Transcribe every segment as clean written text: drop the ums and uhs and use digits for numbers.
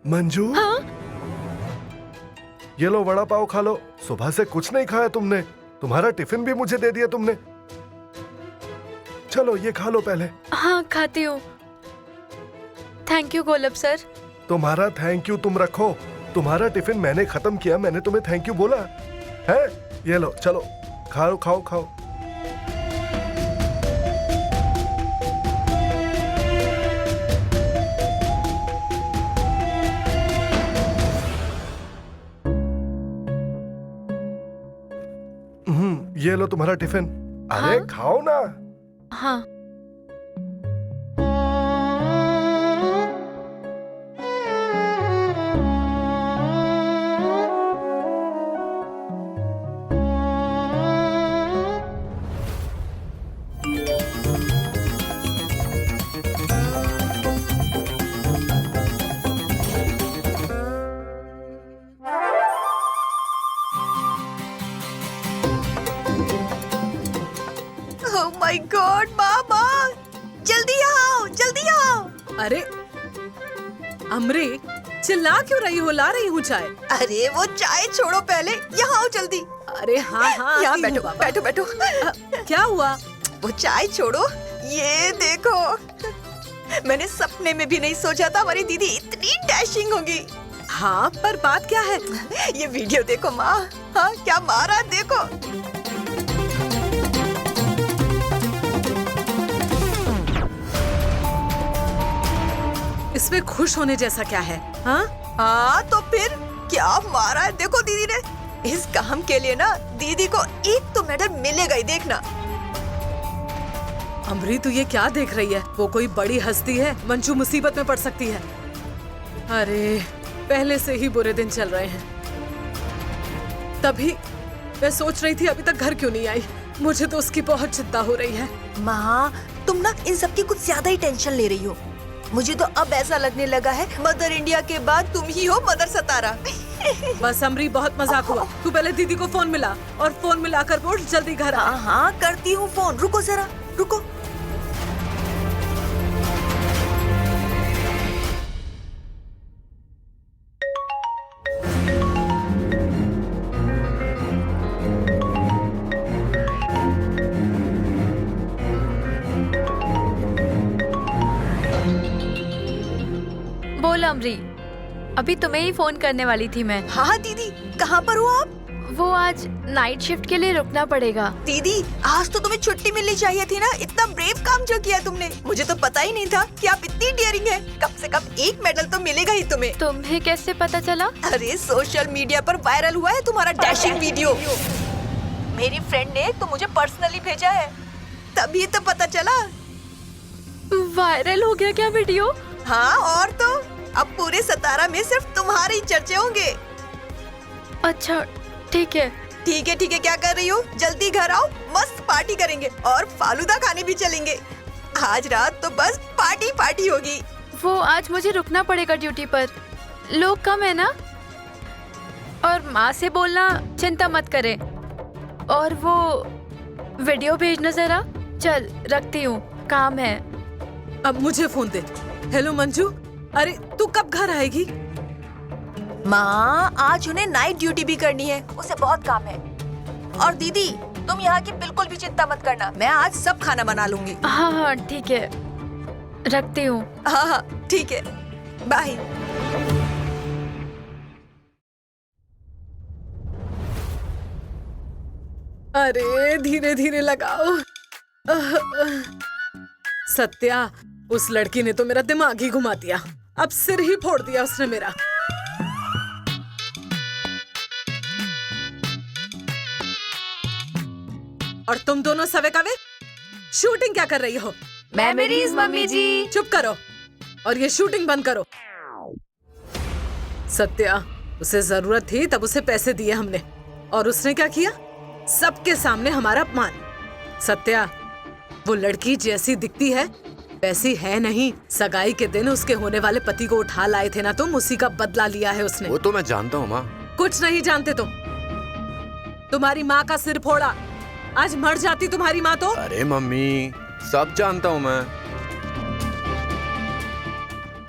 मंजू, हाँ? ये लो वड़ा पाव खा लो। सुबह से कुछ नहीं खाया तुमने। तुम्हारा टिफिन भी मुझे दे दिया तुमने। चलो ये खा लो पहले। हाँ खाती हूँ। थैंक यू गोलब सर। तुम्हारा थैंक यू तुम रखो। तुम्हारा टिफिन मैंने खत्म किया, मैंने तुम्हें थैंक यू बोला है? ये लो चलो खाओ खाओ खाओ। ये लो तुम्हारा टिफिन। अरे हाँ? खाओ ना। हाँ। ओह माय गॉड मामा, जल्दी आओ जल्दी आओ। अरे अमरी, चिल्ला क्यों रही हो? ला रही हूँ चाय। अरे वो चाय छोड़ो, पहले यहाँ आओ जल्दी। अरे हाँ हाँ, यहाँ आती हूँ बैठो बाबा। बैठो बैठो। क्या हुआ? वो चाय छोड़ो, ये देखो। मैंने सपने में भी नहीं सोचा था हमारी दीदी इतनी डैशिंग होगी। हाँ, पर बात क्या है? ये वीडियो देखो माँ। हाँ क्या मारा देखो। इसमें खुश होने जैसा क्या है? हाँ हाँ तो फिर क्या मारा है देखो दीदी ने। इस काम के लिए ना दीदी को एक तो मेडल मिलेगा ही, देखना। अमरी, तू ये क्या देख रही है? वो कोई बड़ी हस्ती है, मंजू मुसीबत में पड़ सकती है। अरे पहले से ही बुरे दिन चल रहे हैं। तभी मैं सोच रही थी अभी तक घर क्यों नहीं आई। मुझे तो उसकी बहुत चिंता हो रही है। माँ तुम ना इन सब की कुछ ज्यादा ही टेंशन ले रही हो। मुझे तो अब ऐसा लगने लगा है मदर इंडिया के बाद तुम ही हो मदर सतारा। बस अमरी, बहुत मजाक हुआ। तू पहले दीदी को फोन मिला और फोन मिलाकर बोल जल्दी घर आ। हाँ हाँ करती हूँ फोन, रुको जरा रुको। बोल अमरी, अभी तुम्हें ही फोन करने वाली थी मैं। हाँ हाँ दीदी, कहाँ पर हो आप? वो आज नाइट शिफ्ट के लिए रुकना पड़ेगा। दीदी आज तो तुम्हें छुट्टी मिलनी चाहिए थी ना। इतना ब्रेव काम जो किया तुमने, मुझे तो पता ही नहीं था कि आप इतनी डेयरिंग है। कम से कम एक मेडल तो मिलेगा ही तुम्हें। तुम्हें कैसे पता चला? अरे सोशल मीडिया पर वायरल हुआ है तुम्हारा डैशिंग वीडियो। मेरी फ्रेंड ने तो मुझे पर्सनली भेजा है, तभी तो पता चला। वायरल हो गया क्या वीडियो? हाँ और तो अब पूरे सतारा में सिर्फ तुम्हारे ही चर्चे होंगे। अच्छा ठीक है। ठीक है ठीक है, क्या कर रही हो? जल्दी घर आओ, मस्त पार्टी करेंगे और फालूदा खाने भी चलेंगे। आज रात तो बस पार्टी पार्टी होगी। वो आज मुझे रुकना पड़ेगा ड्यूटी पर, लोग कम है ना। और माँ से बोलना चिंता मत करे। और वो वीडियो भेजना जरा। चल रखती हूँ, काम है। अब मुझे फोन दे। हेलो मंजू, अरे तू कब घर आएगी? माँ आज उन्हें नाइट ड्यूटी भी करनी है, उसे बहुत काम है। और दीदी तुम यहाँ की बिल्कुल भी चिंता मत करना, मैं आज सब खाना बना लूंगी। हाँ हाँ ठीक है, रखती हूँ। हाँ हाँ ठीक है, बाय। अरे धीरे धीरे लगाओ। सत्या, उस लड़की ने तो मेरा दिमाग ही घुमा दिया। अब सिर ही फोड़ दिया उसने मेरा। और तुम दोनों सवे कवे शूटिंग क्या कर रही हो? मेमोरीज मम्मी जी। चुप करो और ये शूटिंग बंद करो। सत्या, उसे जरूरत थी तब उसे पैसे दिए हमने, और उसने क्या किया? सबके सामने हमारा अपमान। सत्या, वो लड़की जैसी दिखती है वैसी है नहीं। सगाई के दिन उसके होने वाले पति को उठा लाए थे ना तुम, उसी का बदला लिया है उसने। वो तो मैं जानता हूँ माँ। कुछ नहीं जानते तुम। तुम्हारी माँ का सिर फोड़ा, आज मर जाती तुम्हारी माँ तो। अरे मम्मी, सब जानता हूँ मैं।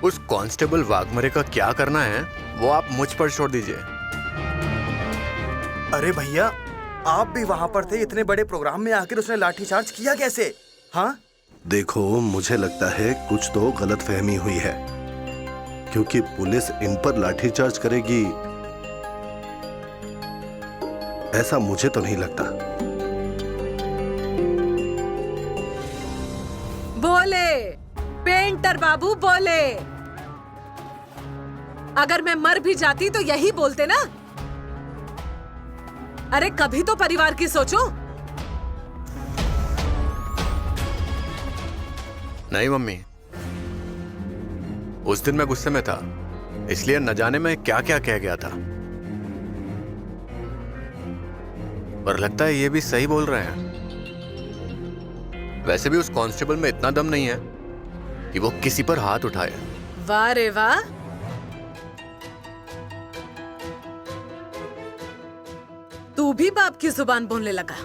उस कांस्टेबल वाघमरे का क्या करना है वो आप मुझ पर छोड़ दीजिए। अरे भैया, आप भी वहां पर थे, इतने बड़े प्रोग्राम में आकर उसने लाठीचार्ज किया कैसे? हाँ, देखो मुझे लगता है कुछ तो गलतफहमी हुई है, क्योंकि पुलिस इन पर लाठीचार्ज करेगी ऐसा मुझे तो नहीं लगता। बोले पेंटर बाबू, बोले। अगर मैं मर भी जाती तो यही बोलते ना। अरे कभी तो परिवार की सोचो। नहीं मम्मी, उस दिन मैं गुस्से में था, इसलिए न जाने मैं क्या क्या कह गया था। पर लगता है ये भी सही बोल रहे हैं। वैसे भी उस कांस्टेबल में इतना दम नहीं है कि वो किसी पर हाथ उठाए। वाह रे वाह, तू भी बाप की जुबान बोलने लगा।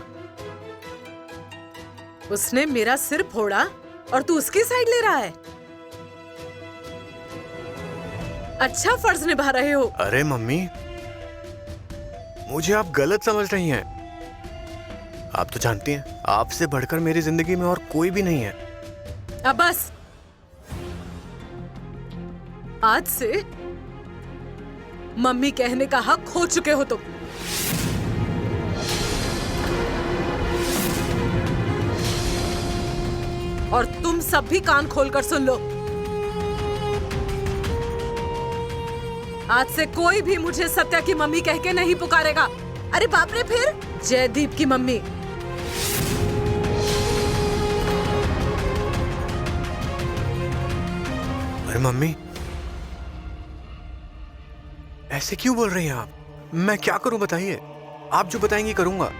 उसने मेरा सिर फोड़ा और तू उसकी साइड ले रहा है। अच्छा फर्ज निभा रहे हो। अरे मम्मी, मुझे आप गलत समझ रही हैं। आप तो जानती हैं, आपसे बढ़कर मेरी जिंदगी में और कोई भी नहीं है। अब बस, आज से मम्मी कहने का हक खो चुके हो तुम। और तुम सब भी कान खोलकर सुन लो, आज से कोई भी मुझे सत्या की मम्मी कह के नहीं पुकारेगा। अरे बाप रे, फिर जयदीप की मम्मी। अरे मम्मी, ऐसे क्यों बोल रही हैं आप? मैं क्या करूं बताइए? आप जो बताएंगी करूंगा।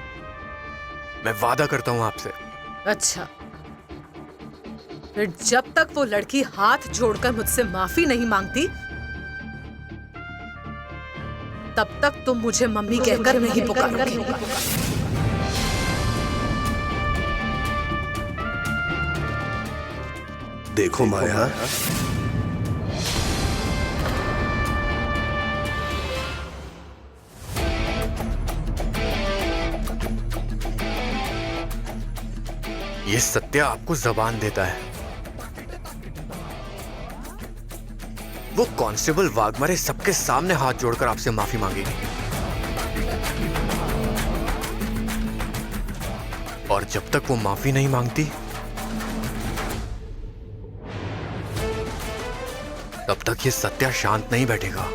मैं वादा करता हूं आपसे। अच्छा, फिर जब तक वो लड़की हाथ जोड़कर मुझसे माफी नहीं मांगती, तब तक तुम मुझे मम्मी कहकर नहीं पुकारोगे। देखो माया, ये सत्या आपको जबान देता है। वो कांस्टेबल वाघमरे सबके सामने हाथ जोड़कर आपसे माफी मांगेगी, और जब तक वो माफी नहीं मांगती तब तक ये सत्या शांत नहीं बैठेगा।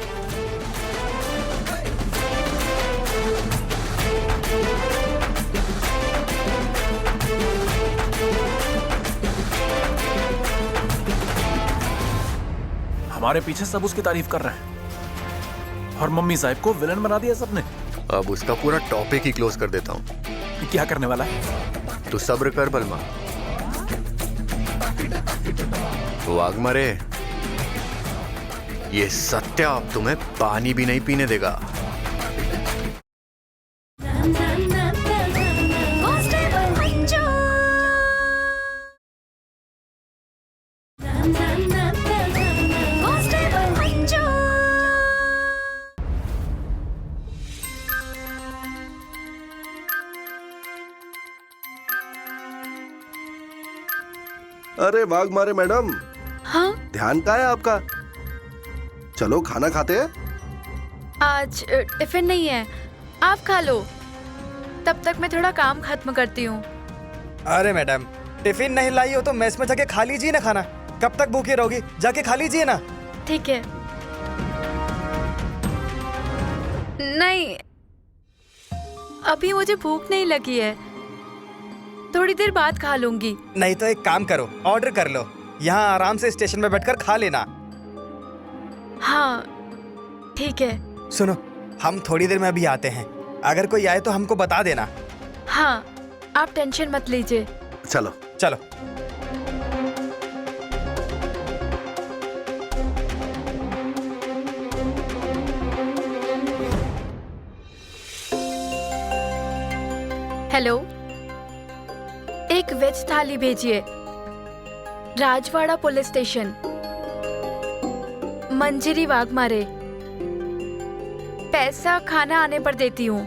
हमारे पीछे सब उसकी तारीफ कर रहे हैं और मम्मी साहब को विलन बना दिया सबने। अब उसका पूरा टॉपिक ही क्लोज कर देता हूं। क्या करने वाला है? तो सब्र कर बलमा। वाघमरे, ये सत्या अब तुम्हें पानी भी नहीं पीने देगा। अरे वाघमारे मैडम, हाँ, ध्यान कहाँ है आपका? चलो खाना खाते हैं। आज टिफिन नहीं है, आप खा लो। तब तक मैं थोड़ा काम खत्म करती हूँ। अरे मैडम, टिफिन नहीं लाई हो तो मेस में जाके खा लीजिए ना खाना। कब तक भूखी रहोगी? जाके खा लीजिए ना। ठीक है। नहीं, अभी मुझे भूख नहीं लगी है, थोड़ी देर बाद खा लूंगी। नहीं तो एक काम करो, ऑर्डर कर लो, यहाँ आराम से स्टेशन में बैठकर खा लेना। हाँ ठीक है। सुनो, हम थोड़ी देर में अभी आते हैं, अगर कोई आए तो हमको बता देना। हाँ, आप टेंशन मत लीजिए। चलो चलो। हेलो, एक वेज थाली भेजिए, राजवाड़ा पुलिस स्टेशन। मंजरी वाघमारे। पैसा खाना आने पर देती हूँ,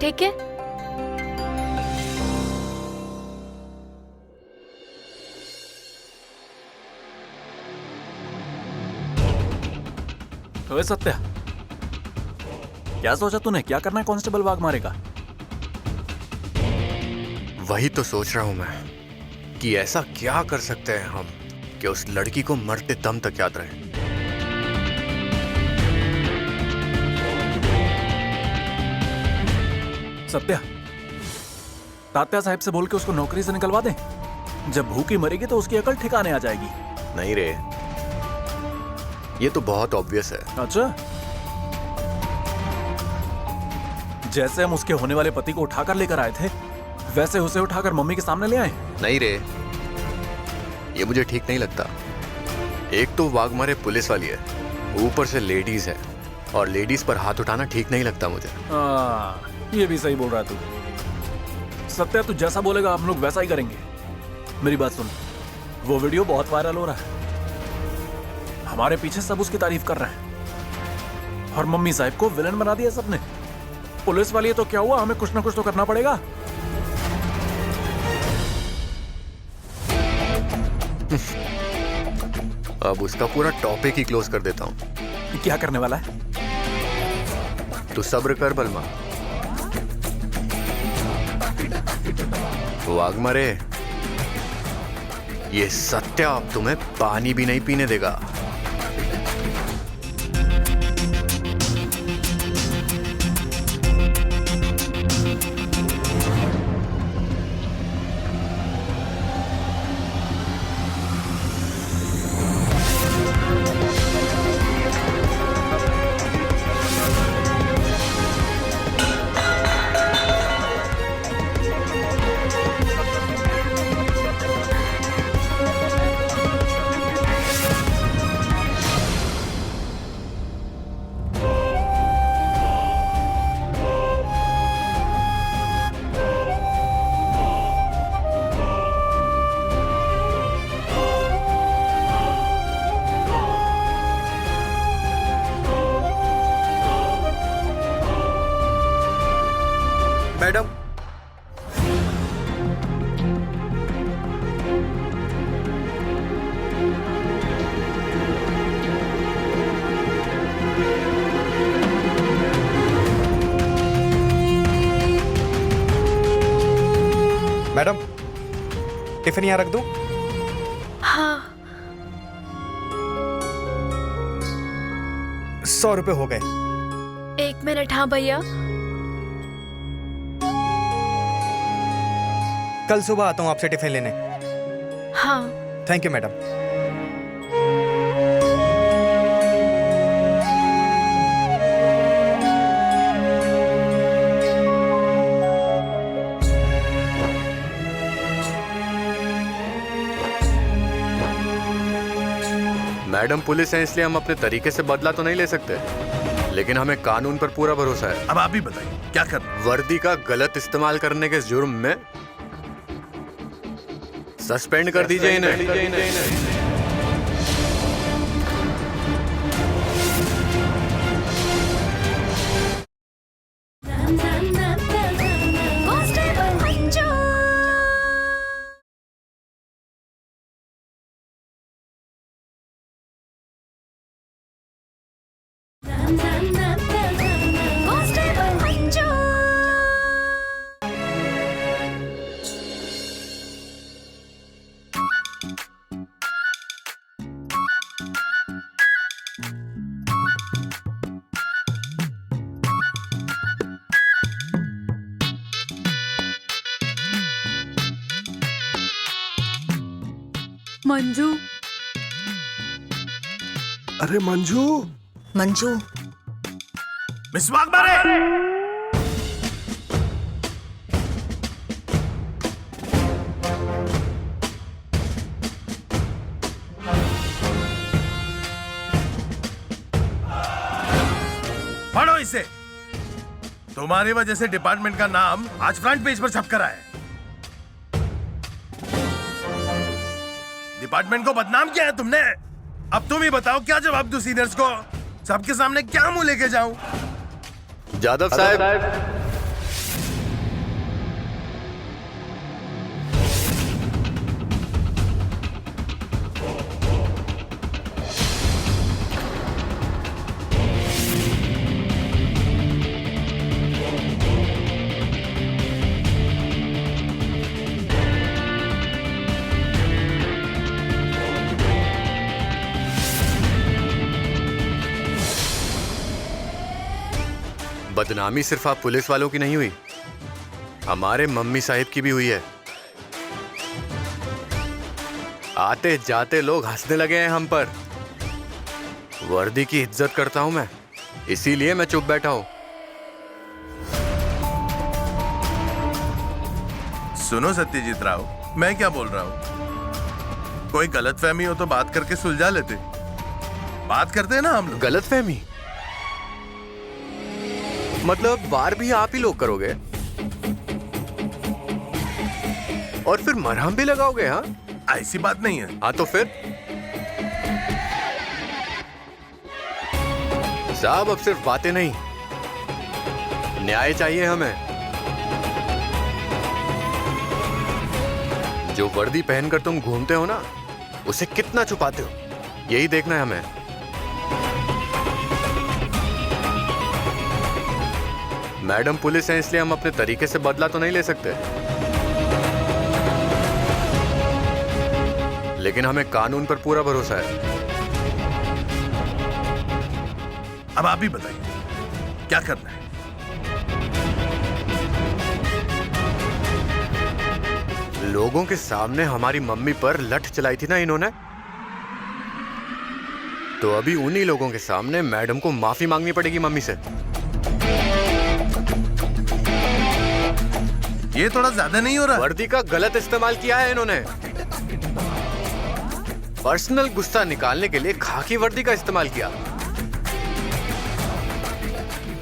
ठीक है? ओए सत्या, क्या सोचा तूने? क्या करना है कांस्टेबल वाघमारे का? वही तो सोच रहा हूं मैं कि ऐसा क्या कर सकते हैं हम कि उस लड़की को मरते दम तक याद रहे। सत्या, तात्या साहब से बोल के उसको नौकरी से निकलवा दे। जब भूखी मरेगी तो उसकी अकल ठिकाने आ जाएगी। नहीं रे, ये तो बहुत ऑब्वियस है। अच्छा, जैसे हम उसके होने वाले पति को उठाकर लेकर आए थे, वैसे उसे उठाकर मम्मी के सामने ले आए। नहीं रे, ये मुझे ठीक नहीं लगता। एक तो वाघमारे पुलिस वाली है, ऊपर से लेडीज है, और लेडीज पर हाथ उठाना ठीक नहीं लगता मुझे। ये भी सही बोल रहा है तू। सत्या, तू जैसा बोलेगा हम लोग वैसा ही करेंगे। मेरी बात सुन, वो वीडियो बहुत वायरल हो रहा है, हमारे पीछे सब उसकी तारीफ कर रहे हैं, और मम्मी साहब को विलन बना दिया सबने। पुलिस वाली है तो क्या हुआ, हमें कुछ ना कुछ तो करना पड़ेगा। अब उसका पूरा टॉपिक ही क्लोज कर देता हूं। क्या करने वाला है? तू सब्र कर बलमा। वाघमारे, ये सत्या अब तुम्हें पानी भी नहीं पीने देगा। मैडम, मैडम, टिफिन यहाँ रख दूं? हाँ। 100 रुपए हो गए। 1 मिनट। हाँ भैया। कल सुबह आता हूँ आपसे टिफिन लेने। हाँ। Thank you madam. Madam police है इसलिए हम अपने तरीके से बदला तो नहीं ले सकते, लेकिन हमें कानून पर पूरा भरोसा है। अब आप ही बताइए क्या करना। वर्दी का गलत इस्तेमाल करने के जुर्म में सस्पेंड कर दीजिए इन्हें। मंजू। अरे मंजू। मंजू, मिस वाघमारे। पढ़ो इसे। तुम्हारी वजह से डिपार्टमेंट का नाम आज फ्रंट पेज पर छप कर आया है। डिपार्टमेंट को बदनाम किया है तुमने। अब तुम ही बताओ क्या जवाब दूं सीनियर्स को? सबके सामने क्या मुंह लेके जाऊं? जादव साहब, बदनामी सिर्फ आप पुलिस वालों की नहीं हुई, हमारे मम्मी साहिब की भी हुई है। आते जाते लोग हंसने लगे हैं हम पर। वर्दी की इज्जत करता हूं मैं, इसीलिए मैं चुप बैठा हूं। सुनो सत्यजीत राव, मैं क्या बोल रहा हूं? कोई गलतफहमी हो तो बात करके सुलझा लेते। बात करते हैं ना हम लोग। गलतफहमी मतलब वार भी आप ही लोग करोगे और फिर मरहम भी लगाओगे? हाँ, ऐसी बात नहीं है। हाँ तो फिर साहब, अब सिर्फ बातें नहीं, न्याय चाहिए हमें। जो वर्दी पहनकर तुम घूमते हो ना, उसे कितना छुपाते हो, यही देखना है हमें। मैडम पुलिस है, इसलिए हम अपने तरीके से बदला तो नहीं ले सकते, लेकिन हमें कानून पर पूरा भरोसा है। अब आप ही बताइए क्या करना है? लोगों के सामने हमारी मम्मी पर लठ चलाई थी ना इन्होंने, तो अभी उन्हीं लोगों के सामने मैडम को माफी मांगनी पड़ेगी मम्मी से। ये थोड़ा ज्यादा नहीं हो रहा? वर्दी का गलत इस्तेमाल किया है इन्होंने। पर्सनल गुस्सा निकालने के लिए खाकी वर्दी का इस्तेमाल किया।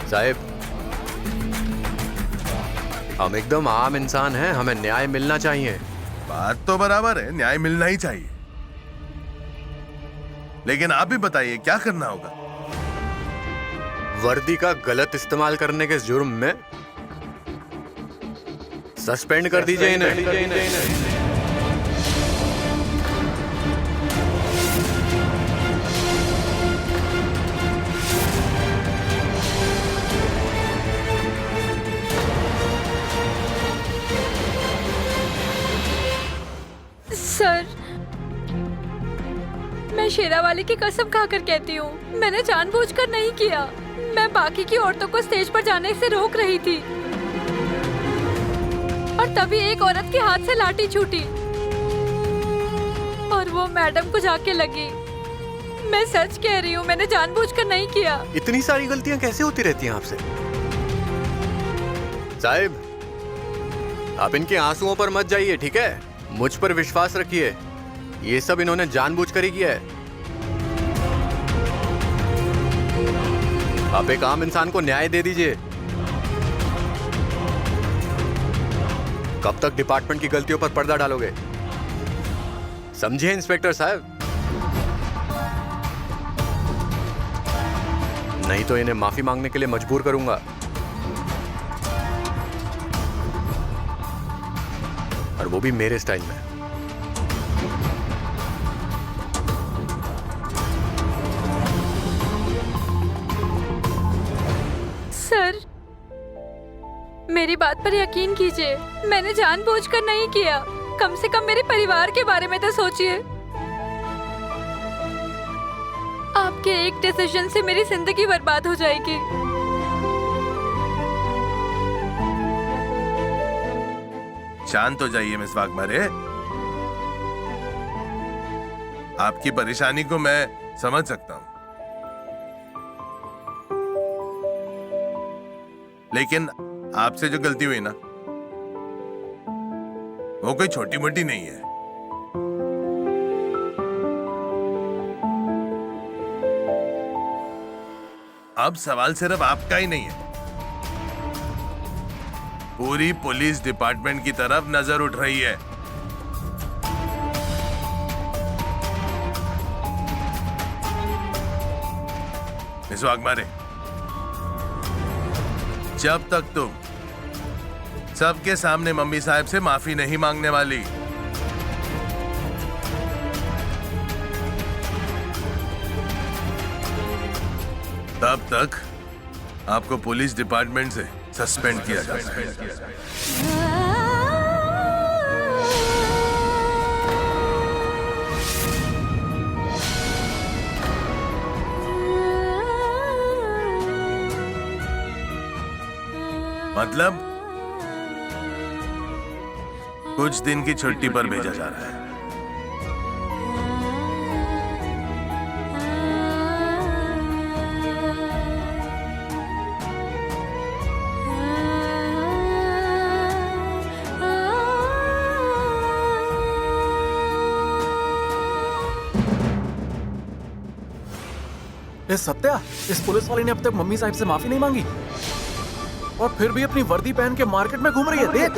साहब, हम एकदम आम इंसान हैं, हमें न्याय मिलना चाहिए। बात तो बराबर है, न्याय मिलना ही चाहिए, लेकिन आप भी बताइए क्या करना होगा? वर्दी का गलत इस्तेमाल करने के जुर्म में सस्पेंड कर दीजिए इन्हें। सर, मैं शेरावाली की कसम खाकर कहती हूँ, मैंने जानबूझकर नहीं किया। मैं बाकी की औरतों को स्टेज पर जाने से रोक रही थी और तभी एक औरत के हाथ से लाठी छूटी और वो मैडम को जाके लगी। मैं सच कह रही हूँ, मैंने जानबूझकर नहीं किया। इतनी सारी गलतियां कैसे होती रहती हैं आपसे? साहिब, आप इनके आंसुओं पर मत जाइए, ठीक है? मुझ पर विश्वास रखिए, ये सब इन्होंने जानबूझकर ही किया है। आप एक आम इंसान को न्याय दे दीजिए। कब तक डिपार्टमेंट की गलतियों पर पर्दा डालोगे? समझिए इंस्पेक्टर साहब, नहीं तो इन्हें माफी मांगने के लिए मजबूर करूंगा। और वो भी मेरे स्टाइल में। सर, मेरी बात पर यकीन कीजिए, मैंने जानबूझकर नहीं किया। कम से कम मेरे परिवार के बारे में तो सोचिए। आपके एक डिसीजन से मेरी जिंदगी बर्बाद हो जाएगी। शांत हो जाइए मिस वाघमारे। आपकी परेशानी को मैं समझ सकता हूं, लेकिन आपसे जो गलती हुई ना, वो कोई छोटी मोटी नहीं है। अब सवाल सिर्फ आपका ही नहीं है, पूरी पुलिस डिपार्टमेंट की तरफ नजर उठ रही है। मिस वाघमारे, जब तक तुम सबके सामने मम्मी साहब से माफी नहीं मांगने वाली, तब तक आपको पुलिस डिपार्टमेंट से सस्पेंड किया जाएगा। मतलब कुछ दिन की छुट्टी पर भेजा जा रहा है। ए सत्या, इस पुलिस वाले ने अब तक मम्मी साहब से माफी नहीं मांगी और फिर भी अपनी वर्दी पहन के मार्केट में घूम रही है। देख